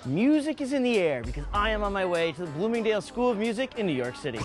Music is in the air because I am on my way to the Bloomingdale School of Music in New York City.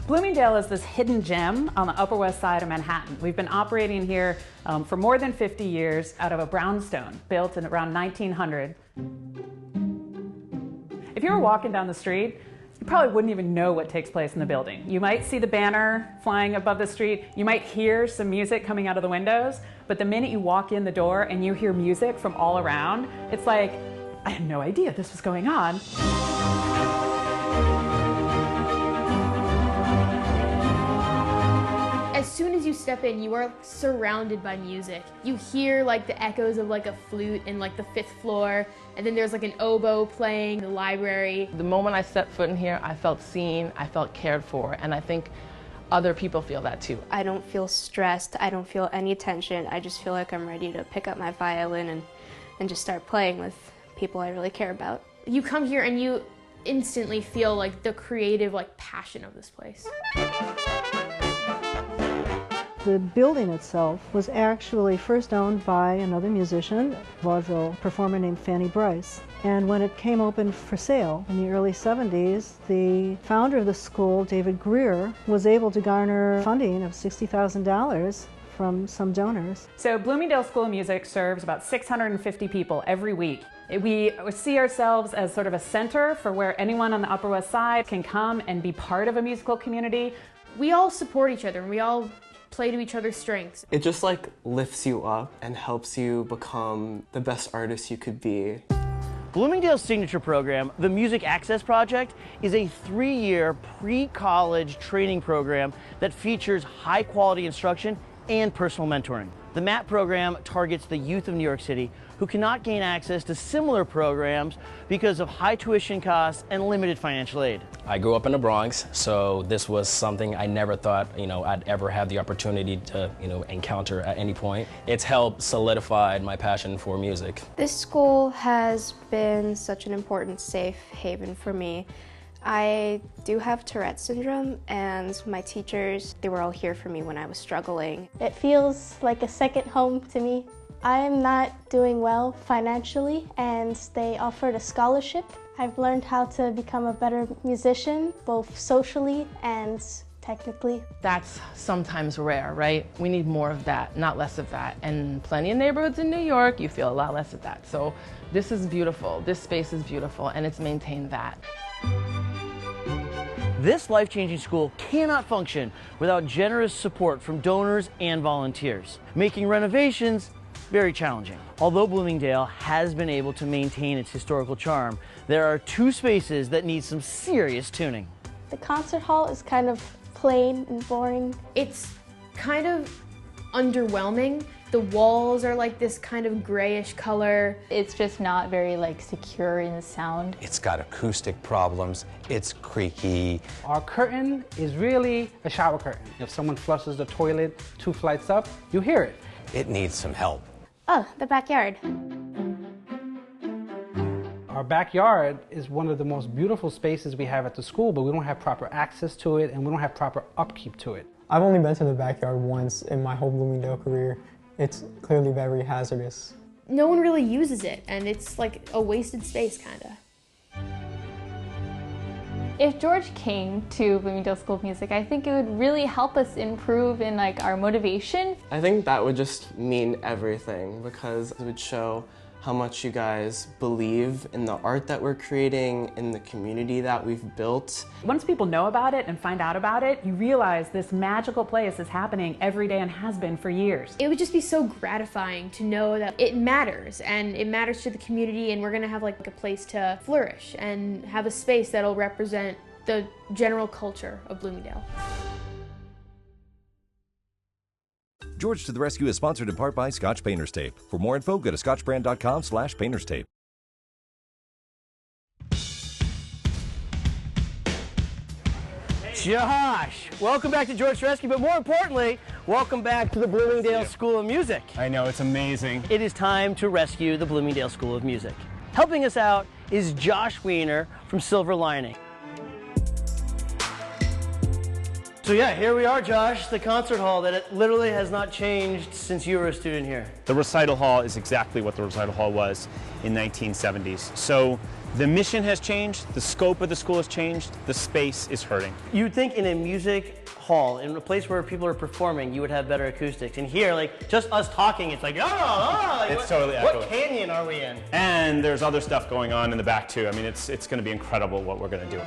Bloomingdale is this hidden gem on the Upper West Side of Manhattan. We've been operating here for more than 50 years out of a brownstone built in around 1900. If you were walking down the street, you probably wouldn't even know what takes place in the building. You might see the banner flying above the street, you might hear some music coming out of the windows, but the minute you walk in the door and you hear music from all around, it's like, I had no idea this was going on. As soon as you step in, you are surrounded by music. You hear like the echoes of like a flute in like the 5th floor, and then there's like an oboe playing in the library. The moment I stepped foot in here, I felt seen, I felt cared for, and I think other people feel that too. I don't feel stressed, I don't feel any tension. I just feel like I'm ready to pick up my violin and just start playing with people I really care about. You come here and you instantly feel like the creative like passion of this place. The building itself was actually first owned by another musician, vaudeville performer named Fanny Brice. And when it came open for sale in the early 70s, the founder of the school, David Greer, was able to garner funding of $60,000 from some donors. So Bloomingdale School of Music serves about 650 people every week. We see ourselves as sort of a center for where anyone on the Upper West Side can come and be part of a musical community. We all support each other and we all play to each other's strengths. It just like lifts you up and helps you become the best artist you could be. Bloomingdale's signature program, the Music Access Project, is a 3-year pre-college training program that features high-quality instruction and personal mentoring. The MAP program targets the youth of New York City who cannot gain access to similar programs because of high tuition costs and limited financial aid. I grew up in the Bronx, so this was something I never thought, I'd ever have the opportunity to, encounter at any point. It's helped solidify my passion for music. This school has been such an important safe haven for me. I do have Tourette syndrome, and my teachers, they were all here for me when I was struggling. It feels like a second home to me. I am not doing well financially, and they offered a scholarship. I've learned how to become a better musician, both socially and technically. That's sometimes rare, right? We need more of that, not less of that. And plenty of neighborhoods in New York, you feel a lot less of that. So this is beautiful, this space is beautiful, and it's maintained that. This life-changing school cannot function without generous support from donors and volunteers, making renovations very challenging. Although Bloomingdale has been able to maintain its historical charm, there are 2 spaces that need some serious tuning. The concert hall is kind of plain and boring. It's kind of underwhelming. The walls are like this kind of grayish color. It's just not very secure in the sound. It's got acoustic problems, it's creaky. Our curtain is really a shower curtain. If someone flushes the toilet 2 flights up, you hear it. It needs some help. Oh, the backyard. Our backyard is one of the most beautiful spaces we have at the school, but we don't have proper access to it and we don't have proper upkeep to it. I've only been to the backyard once in my whole Bloomingdale career. It's clearly very hazardous. No one really uses it, and it's like a wasted space, kinda. If George came to Bloomingdale School of Music, I think it would really help us improve in our motivation. I think that would just mean everything because it would show how much you guys believe in the art that we're creating, in the community that we've built. Once people know about it and find out about it, you realize this magical place is happening every day and has been for years. It would just be so gratifying to know that it matters, and it matters to the community, and we're gonna have a place to flourish and have a space that'll represent the general culture of Bloomingdale. George to the Rescue is sponsored in part by Scotch Painter's Tape. For more info, go to scotchbrand.com/painter's tape. Josh, welcome back to George to the Rescue, but more importantly, welcome back to the Bloomingdale School of Music. I know, it's amazing. It is time to rescue the Bloomingdale School of Music. Helping us out is Josh Wiener from Silver Lining. So yeah, here we are, Josh, the concert hall that it literally has not changed since you were a student here. The recital hall is exactly what the recital hall was in 1970s. So the mission has changed, the scope of the school has changed, the space is hurting. You'd think in a music hall, in a place where people are performing, you would have better acoustics. And here, like, just us talking, it's like, It's totally echoey. What canyon are we in? And there's other stuff going on in the back too. I mean, it's going to be incredible what we're going to do.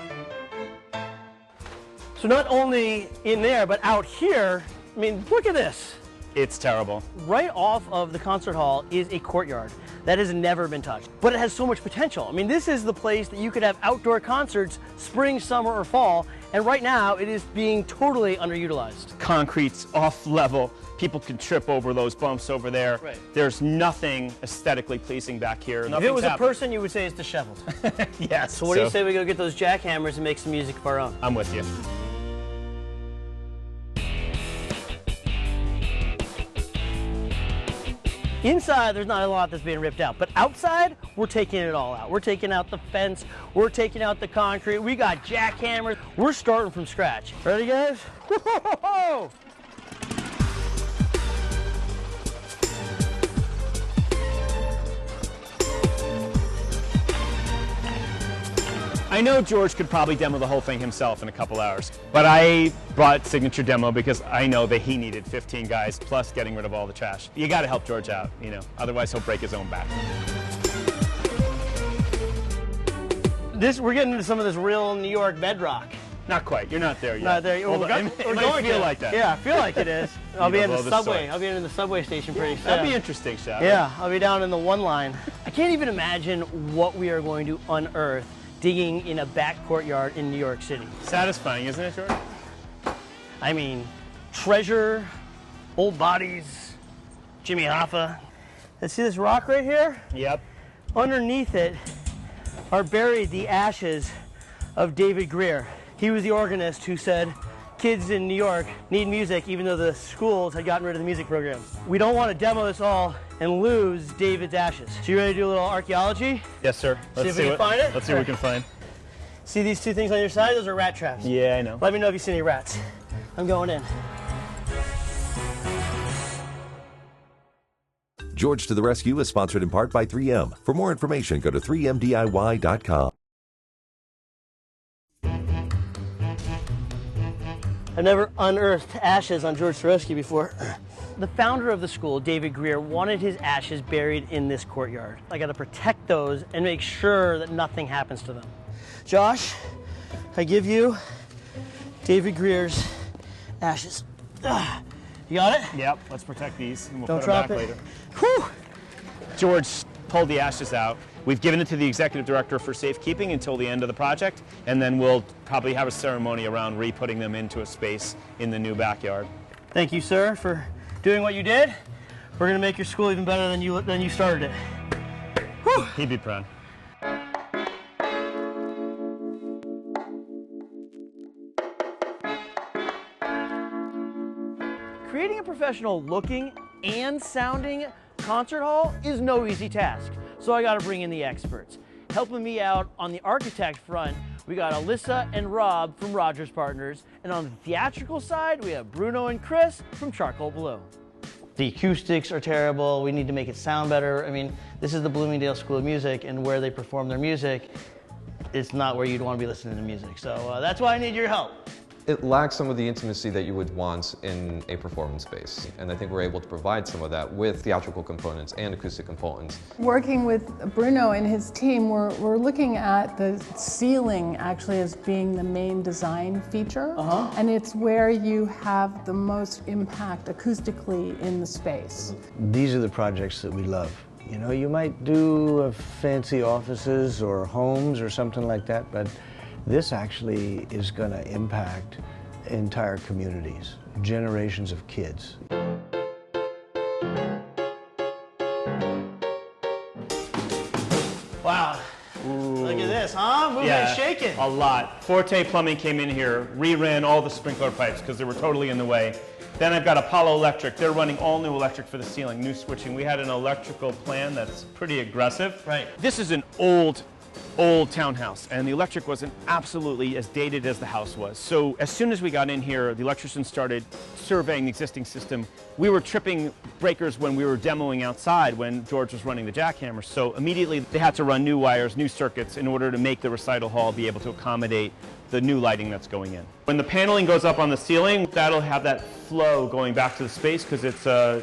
So not only in there, but out here, I mean, look at this. It's terrible. Right off of the concert hall is a courtyard that has never been touched, but it has so much potential. I mean, this is the place that you could have outdoor concerts spring, summer, or fall, and right now it is being totally underutilized. Concrete's off level. People can trip over those bumps over there. Right. There's nothing aesthetically pleasing back here. If it was a person, you would say it's disheveled. Yes. So what do you say we go get those jackhammers and make some music of our own? I'm with you. Inside, there's not a lot that's being ripped out, but outside, we're taking it all out. We're taking out the fence, we're taking out the concrete, we got jackhammers, we're starting from scratch. Ready, guys? Whoa! I know George could probably demo the whole thing himself in a couple hours, but I brought Signature Demo because I know that he needed 15 guys plus getting rid of all the trash. You got to help George out, you know, otherwise he'll break his own back. We're getting into some of this real New York bedrock. Not quite. You're not there yet. Not there. Well, We're might going feel to. like that. Yeah, I feel like it is. I'll be in the subway. soil. I'll be in the subway station pretty soon. That'd be interesting, Shaq. Yeah, I'll be down in the one line. I can't even imagine what we are going to unearth digging in a back courtyard in New York City. Satisfying, isn't it, George? I mean, treasure, old bodies, Jimmy Hoffa. Let's see this rock right here? Yep. Underneath it are buried the ashes of David Greer. He was the organist who said, kids in New York need music even though the schools had gotten rid of the music program. We don't want to demo this all and lose David's ashes. So you ready to do a little archaeology? Yes, sir. See if we can find it? Let's see what we can find. See these two things on your side? Those are rat traps. Yeah, I know. Let me know if you see any rats. I'm going in. George to the Rescue is sponsored in part by 3M. For more information, go to 3mdiy.com. I've never unearthed ashes on George to the Rescue before. The founder of the school, David Greer, wanted his ashes buried in this courtyard. I got to protect those and make sure that nothing happens to them. Josh, I give you David Greer's ashes. You got it? Yep, let's protect these and we'll Don't put them drop back it. later. Whew. George pulled the ashes out. We've given it to the executive director for safekeeping until the end of the project, and then we'll probably have a ceremony around re-putting them into a space in the new backyard. Thank you, sir, for doing what you did. We're going to make your school even better than you started it. Whew. He'd be proud. Creating a professional looking and sounding concert hall is no easy task, so I got to bring in the experts. Helping me out on the architect front, we got Alyssa and Rob from Rogers Partners, and on the theatrical side, we have Bruno and Chris from Charcoal Blue. The acoustics are terrible. We need to make it sound better. I mean, this is the Bloomingdale School of Music, and where they perform their music, it's not where you'd want to be listening to music. So that's why I need your help. It lacks some of the intimacy that you would want in a performance space. And I think we're able to provide some of that with theatrical components and acoustic components. Working with Bruno and his team, we're looking at the ceiling actually as being the main design feature. And it's where you have the most impact acoustically in the space. These are the projects that we love. You know, you might do fancy offices or homes or something like that, but this actually is going to impact entire communities, generations of kids. Wow. Look at this, huh? Moving and shaking. A lot. Forte Plumbing came in here, re-ran all the sprinkler pipes because they were totally in the way. Then I've got Apollo Electric. They're running all new electric for the ceiling, new switching. We had an electrical plan that's pretty aggressive. Right. This is an old old townhouse, and the electric wasn't absolutely as dated as the house was. So as soon as we got in here, the electrician started surveying the existing system. We were tripping breakers when we were demoing outside when George was running the jackhammer. So immediately they had to run new wires, new circuits in order to make the recital hall be able to accommodate the new lighting that's going in. When the paneling goes up on the ceiling, that'll have that flow going back to the space because it's a,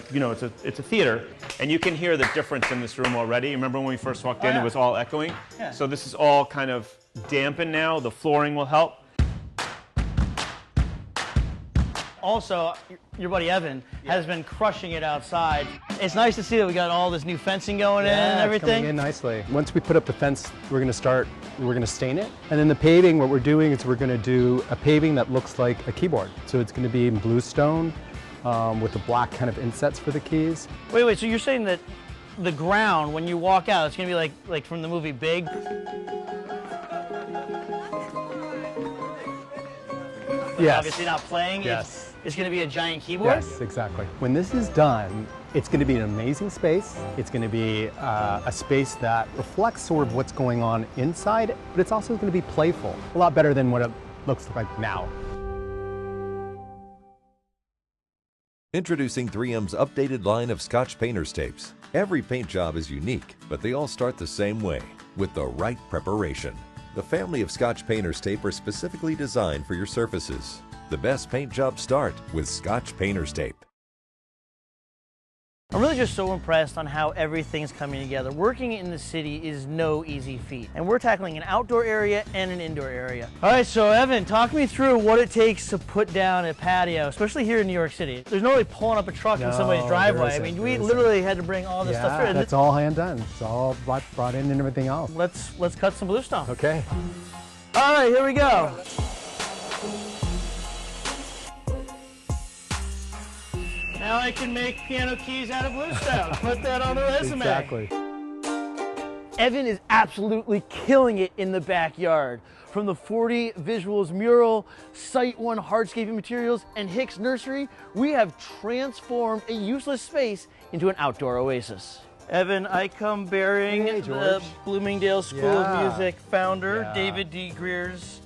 it's a theater, and you can hear the difference in this room already. Remember when we first walked in, it was all echoing? Yeah. So this is all kind of dampened now. The flooring will help. Also, your buddy Evan has been crushing it outside. It's nice to see that we got all this new fencing going in and everything. It's coming in nicely. Once we put up the fence, we're going to stain it. And then the paving, what we're doing is we're going to do a paving that looks like a keyboard. So it's going to be in bluestone with the black kind of insets for the keys. Wait, so you're saying that the ground, when you walk out, it's going to be like from the movie Big? Yes. Obviously not playing. Yes. It's going to be a giant keyboard? Yes, exactly. When this is done, it's going to be an amazing space. It's going to be a space that reflects sort of what's going on inside, but it's also going to be playful. A lot better than what it looks like now. Introducing 3M's updated line of Scotch Painter's tapes. Every paint job is unique, but they all start the same way, with the right preparation. The family of Scotch Painter's tape are specifically designed for your surfaces. The best paint jobs start with Scotch Painter's tape. I'm really just so impressed on how everything's coming together. Working in the city is no easy feat, and we're tackling an outdoor area and an indoor area. All right, so Evan, talk me through what it takes to put down a patio, especially here in New York City. There's no really pulling up a truck in somebody's driveway. I mean, we literally had to bring all this stuff through. That's all hand done. It's all brought in and everything else. Let's cut some bluestone. Okay. All right, here we go. Now I can make piano keys out of bluestone. Put that on the resume. Exactly. Evan is absolutely killing it in the backyard. From the 40 Visuals mural, Site 1 hardscaping materials, and Hicks Nursery, we have transformed a useless space into an outdoor oasis. Evan, I come bearing the Bloomingdale School of Music founder, David D. Greer's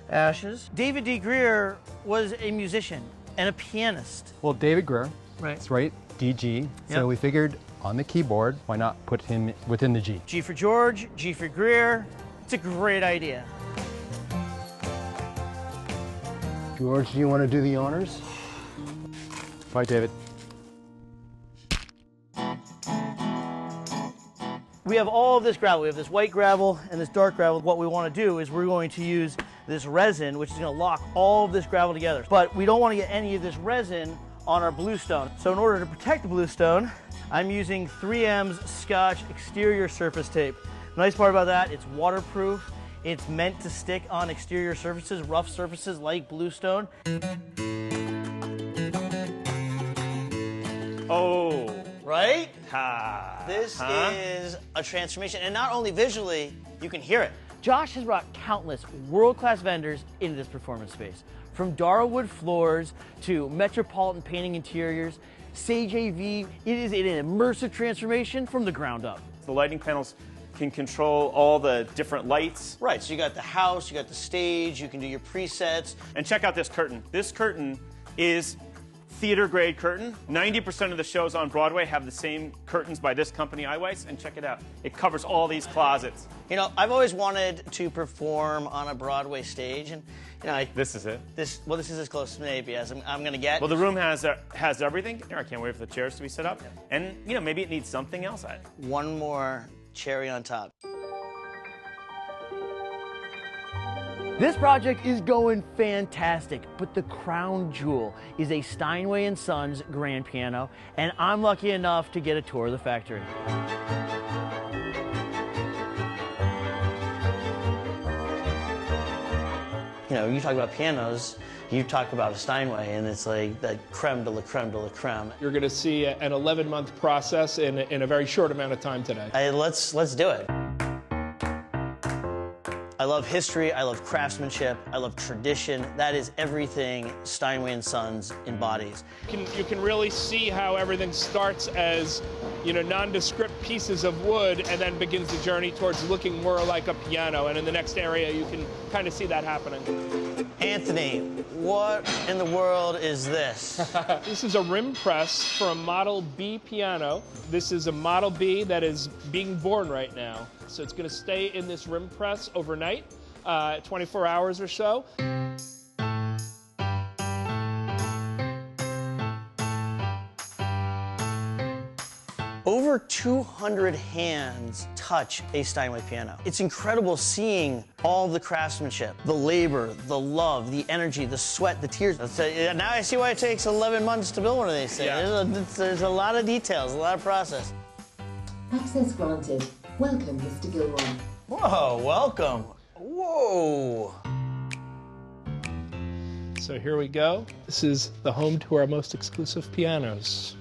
ashes. David D. Greer was a musician and a pianist. Well, David Greer, that's right, DG. So we figured on the keyboard, why not put him within the G? G for George, G for Greer. It's a great idea. George, do you want to do the honors? Bye, David. We have all of this gravel. We have this white gravel and this dark gravel. What we want to do is we're going to use this resin, which is going to lock all of this gravel together. But we don't want to get any of this resin on our bluestone. So in order to protect the bluestone, I'm using 3M's Scotch exterior surface tape. The nice part about that, it's waterproof. It's meant to stick on exterior surfaces, rough surfaces like bluestone. Oh. Right? This is a transformation, and not only visually, you can hear it. Josh has brought countless world-class vendors into this performance space. From Darwood floors to Metropolitan painting interiors, Sage AV, it is an immersive transformation from the ground up. The lighting panels can control all the different lights. Right, so you got the house, you got the stage, you can do your presets. And check out this curtain. This curtain is theater grade curtain. 90% of the shows on Broadway have the same curtains by this company, Eyeweiss, and check it out. It covers all these closets. You know, I've always wanted to perform on a Broadway stage, and you know, this is it. This is as close to maybe as I'm going to get. Well, the room has everything. I can't wait for the chairs to be set up, and you know, maybe it needs something else. One more cherry on top. This project is going fantastic, but the crown jewel is a Steinway & Sons grand piano, and I'm lucky enough to get a tour of the factory. You know, you talk about pianos, you talk about a Steinway, and it's like the creme de la creme de la creme. You're going to see an 11-month process in a very short amount of time today. Let's do it. I love history, I love craftsmanship, I love tradition. That is everything Steinway & Sons embodies. You can really see how everything starts as, you know, nondescript pieces of wood and then begins the journey towards looking more like a piano. And in the next area, you can kind of see that happening. Anthony, what in the world is this? This is a rim press for a Model B piano. This is a Model B that is being born right now. So it's going to stay in this rim press overnight, 24 hours or so. Over 200 hands touch a Steinway piano. It's incredible seeing all the craftsmanship, the labor, the love, the energy, the sweat, the tears. Now I see why it takes 11 months to build one of these things. Yeah. There's a lot of details, a lot of process. Access granted. Welcome, Mr. Gilroy. Whoa, welcome. Whoa. So here we go. This is the home to our most exclusive pianos.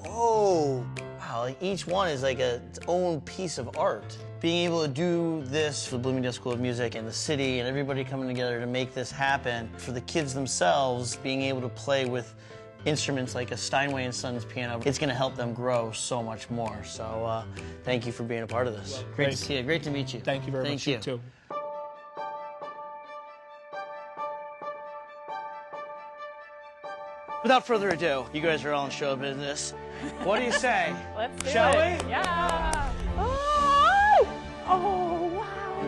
Whoa. Wow, like each one is like its own piece of art. Being able to do this for the Bloomingdale School of Music and the city and everybody coming together to make this happen, for the kids themselves, being able to play with instruments like a Steinway & Sons piano, it's going to help them grow so much more. So thank you for being a part of this. Well, great to see you. Great to meet you. Thank you very much. You too. Without further ado, you guys are all in show business. What do you say? Let's do Shall it. we? Yeah. Oh! Oh, wow,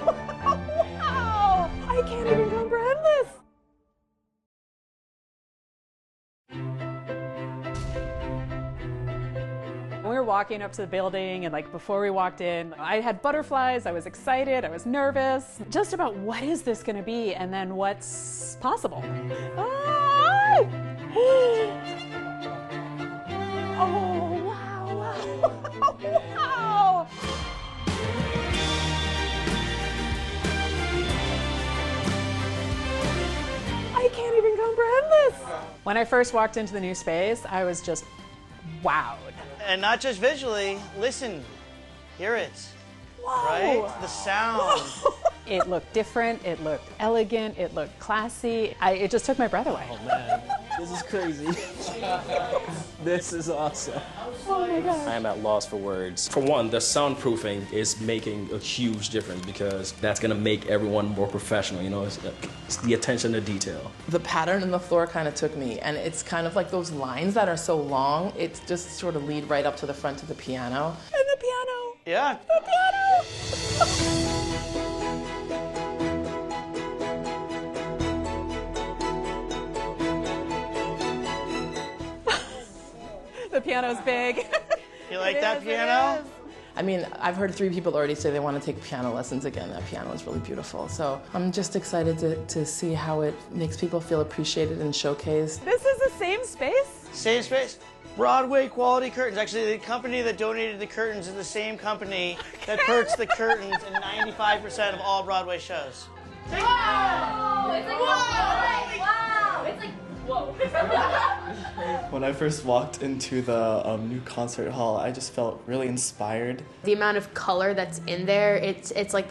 wow. Wow! I can't even comprehend this. We were walking up to the building, and like before we walked in, I had butterflies, I was excited, I was nervous, just about what is this gonna be and then what's possible. Ah! Oh, wow, wow, wow! I can't even comprehend this. When I first walked into the new space, I was just wowed. And not just visually, listen, hear it. Whoa. Right? The sound. Whoa. It looked different, it looked elegant, it looked classy. It just took my breath away. Oh man, this is crazy. This is awesome. Oh my God. I am at loss for words. For one, the soundproofing is making a huge difference because that's gonna make everyone more professional, you know, it's the attention to detail. The pattern in the floor kind of took me, and it's kind of like those lines that are so long, it just sort of lead right up to the front of the piano. And the piano. Yeah. The piano. The piano's big. You like that piano? I mean, I've heard 3 people already say they want to take piano lessons again. That piano is really beautiful. So I'm just excited to see how it makes people feel appreciated and showcased. This is the same space? Same space. Broadway quality curtains. Actually, the company that donated the curtains is the same company that purchased the curtains in 95% of all Broadway shows. Wow! It's like, wow! It's like, whoa. When I first walked into the new concert hall, I just felt really inspired. The amount of color that's in there, it's like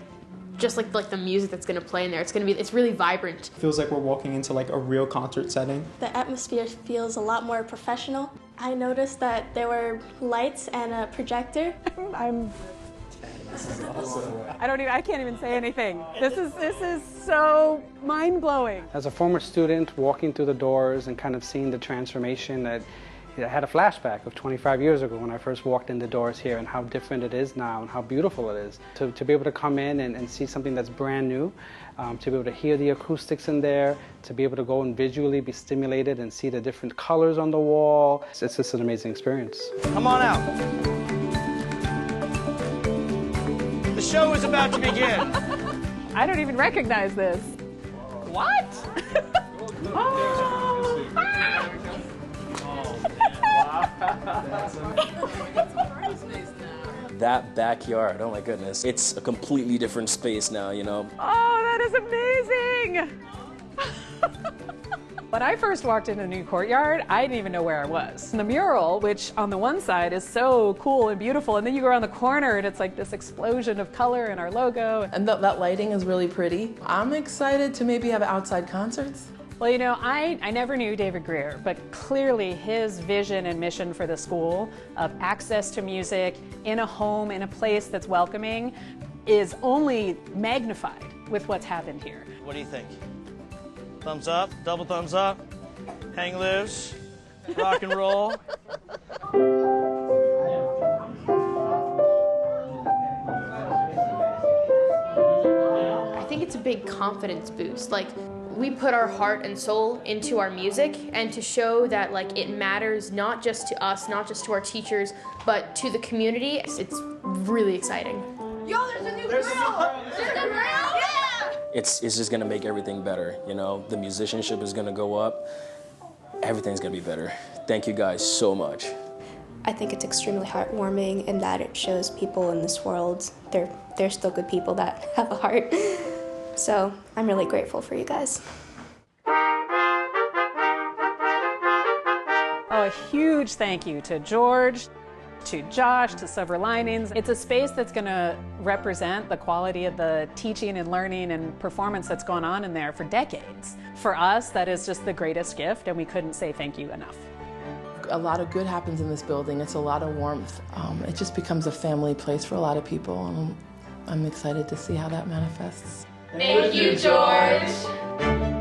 just like the music that's going to play in there. It's really vibrant. It feels like we're walking into like a real concert setting. The atmosphere feels a lot more professional. I noticed that there were lights and a projector. This is awesome. I can't even say anything. This is so mind-blowing. As a former student, walking through the doors and kind of seeing the transformation, that I had a flashback of 25 years ago when I first walked in the doors here and how different it is now and how beautiful it is. To be able to come in and see something that's brand new, to be able to hear the acoustics in there, to be able to go and visually be stimulated and see the different colors on the wall. It's just an amazing experience. Come on out. The show is about to begin. I don't even recognize this. What? Oh. That backyard, oh my goodness. It's a completely different space now, you know. Oh, that is amazing! When I first walked into the new courtyard, I didn't even know where I was. And the mural, which on the one side is so cool and beautiful, and then you go around the corner and it's like this explosion of color and our logo. And that lighting is really pretty. I'm excited to maybe have outside concerts. Well, you know, I never knew David Greer, but clearly his vision and mission for the school of access to music in a home, in a place that's welcoming, is only magnified with what's happened here. What do you think? Thumbs up, double thumbs up, hang loose, rock and roll. I think it's a big confidence boost. Like, we put our heart and soul into our music, and to show that like it matters not just to us, not just to our teachers, but to the community, it's really exciting. Yo, there's a new grill! There's a grill? Yeah! It's just gonna make everything better, you know? The musicianship is gonna go up. Everything's gonna be better. Thank you guys so much. I think it's extremely heartwarming in that it shows people in this world, they're still good people that have a heart. So I'm really grateful for you guys. Oh, a huge thank you to George, to Josh, to Silver Linings. It's a space that's going to represent the quality of the teaching and learning and performance that's gone on in there for decades. For us, that is just the greatest gift, and we couldn't say thank you enough. A lot of good happens in this building. It's a lot of warmth. It just becomes a family place for a lot of people. I'm excited to see how that manifests. Thank you, George.